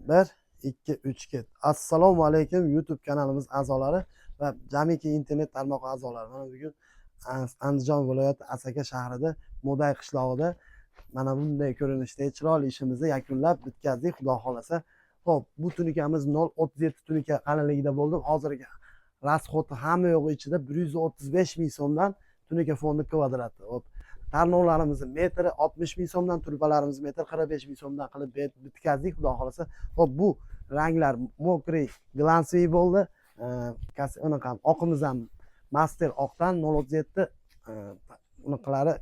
1 2 3 ket. Assalomu alaykum YouTube kanalimiz a'zolari va jamiki internet tarmog'i a'zolari. Mana bugun Andijon viloyati Asaka shahrida Mo'day qishlog'ida mana bunday ko'rinishdagi chiroyli ishimizni yakunlab bitkazdik, xudo xolasa. Xo'p, bu tunikamiz 037 tunika qalinligida bo'ldi. Hozirgi rasxoti hamma yo'g'i ichida 135 ming so'mdan tunika fondi kvadrati. Xo'p, tarnovlarimiz metri 60 ming so'mdan, tulpalarimiz metr 45 ming so'mdan qilib bitkazdik, xudo xolasa. Xo'p, bu ranglar mokriy, glansiy bo'ldi. Unaqa oqimiz ham master oqdan 037 unaqalari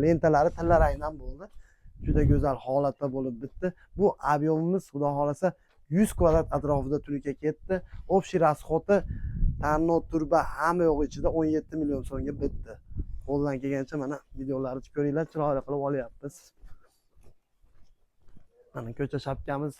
lentalari tilla rangdan bo'ldi. Juda go'zal holatda bo'lib bitdi. Bu ob'yomimiz xudo xolasa 100 kvadrat atrofida tunika ketdi. Общий расходi tanlov turba hamma yo'g'i ichida 17 million so'mga bitdi. Qo'ldan kelgancha mana videolarni ko'ringlar, chiroyli qilib olyapmiz. Mana ko'cha shapkamiz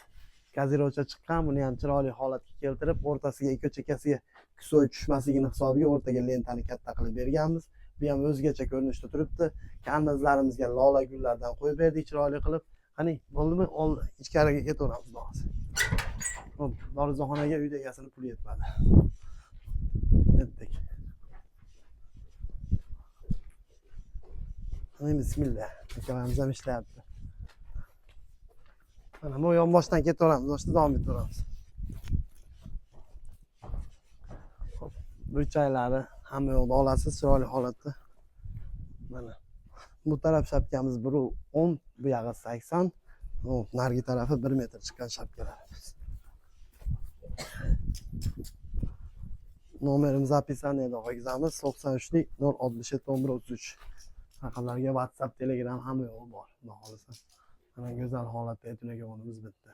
kazirovcha chiqqan, buni ham chiroyli holatga keltirib, o'rtasiga ko'cha chekkasiga kusoy tushmasligini hisobiga o'rtaga lentani katta qilib berganmiz. Bu ham o'zgacha ko'rinishda turibdi. Kandazlarimizga lola gullardan qo'yib berdik chiroyli qilib. Qani, bo'ldimi? Ichkariga ketaveramiz hozir. Xo'p, dorizaxonaga uyda egasini puli yetmadi. Yetdik. Bismillah. Akamiz ham ishlayapti. Mana bu yonboshdan ketaveramiz, boshda davom etaveramiz. Xo'p, burchaklari hamma yo'qda olasiz, chiroyli holatda. Mana bu taraf shapkamiz 1.10, bu yog'i 80. Narigi tarafi 1 metr chiqqan shapkalarimiz. Nomerimiz описаниеda qo'yganmiz. 93 067 1133. Raqamlarga WhatsApp, Telegram hamma yo'q bor. Xudo xolasa. Mana go'zal holatda tunaga o'rnimiz bitdi.